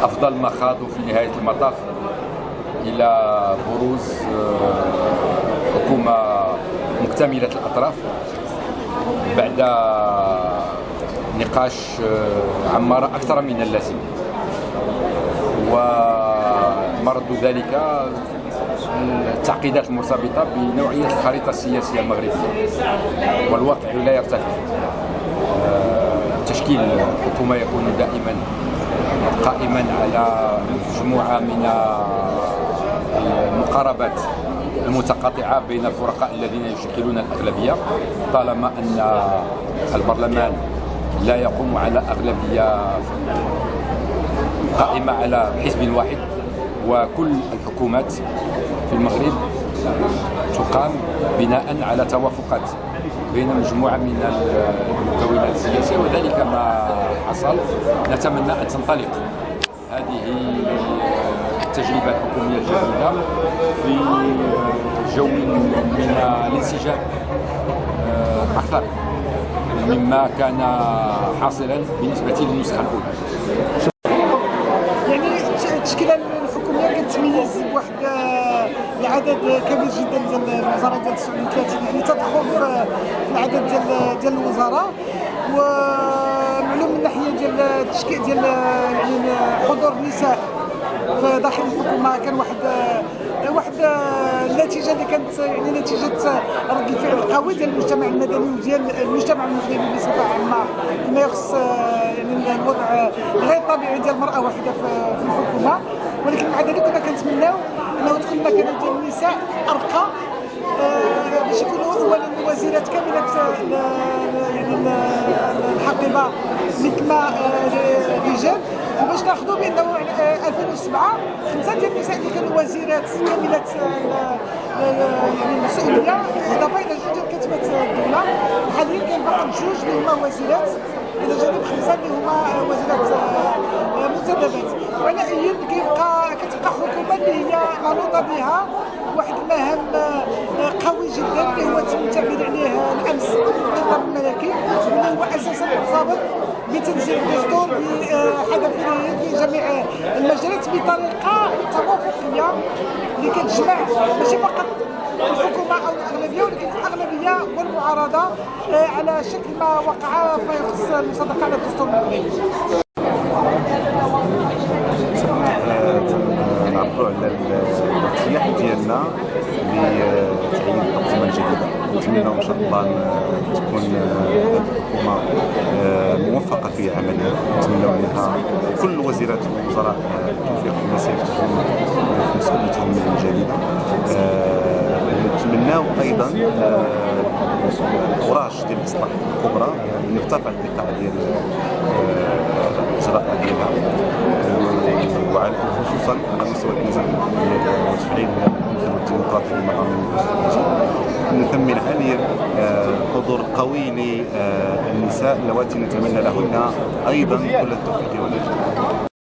أفضل ما خاضوا في نهاية المطاف إلى بروز حكومة مكتملة الأطراف بعد نقاش عمر أكثر من اللازم، ومرد ذلك التعقيدات المرتبطة بنوعية الخريطة السياسية المغربية، والواقع لا يرتفع. تشكيل حكومة يكون دائما قائما على مجموعة من المقاربات المتقاطعة بين الفرقاء الذين يشكلون الأغلبية، طالما أن البرلمان لا يقوم على أغلبية قائمة على حزب واحد، وكل الحكومات في المغرب تقام بناء على توافقات بين مجموعة من المكونات السياسية، وذلك ما حصل. نتمنى أن تنطلق هذه التجربة الحكومية الجديدة في جو من الانسجام أكثر مما كان حاصلا بالنسبة للنسخة الأولى. يعني التشكيلة الحكومية كتميز بواحد العدد كبير جدا ديال الوزراء، ديال 39، يعني تضخم في العدد ديال الوزراء، ومعلوم من ناحية ديال التشكيل ديال يعني حضور النساء في داخل الحكومة كان واحد النتيجة اللي كانت يعني نتيجة رد الفعل القوي ديال المجتمع المدني وديال المجتمع المغربي بصفة عامة فيما يخص يعني الوضع غير طبيعي ديال المرأة واحدة في الحكومة. ولكن مع ذلك كنا كنتمناو انه تكون المكانة ديال النساء ارقى باش يكونوا اولا وزيرات كاملة يعني الحقيبة مثل ما الرجال، وباش ناخذوا بانه 2007 5 ديال النساء اللي كانوا وزيرات كاملة يعني المسؤولية، اضافه الى 2 ديال كاتبات الدولة. حاليا كاين باقي 2 اللي هما وزيرات، الى جانب 5 اللي هما وزيرات منتدبات. وعلى اي كتبقى حكومه اللي هي منوطه بها واحد المهام قوي جدا اللي هو تم التعبير عليه الامس في الخطاب الملكي، واللي هو اساسا مرتبط بتنزيل الدستور بحذافيره في جميع المجالات بطريقه توافقيه اللي كتجمع ماشي فقط الحكومه او الاغلبيه، ولكن الاغلبيه والمعارضه على شكل ما وقع في يخص المصادقه على الدستور المغربي. نعرفوا على الارتياح ديالنا لتعيين الحكومه الجديده، نتمنى ان شاء الله تكون الحكومه موفقه في عملها، نتمنى لها كل وزيرات والوزراء التوفيق في مسيرتهم وفي مسؤوليتهم الجديده. نتمناو ايضا الكوراج ديال الاصلاح الكبرى، يعني نرتفع الثقه ديال الاجراءات ديالها، خصوصا على مستوى الانسان وتفعيل الانظمه الديمقراطيه للمقام الدستوري. نثمن عاليا الحضور القوي للنساء اللواتي نتمنى لهن ايضا كل التوفيق والنجاح.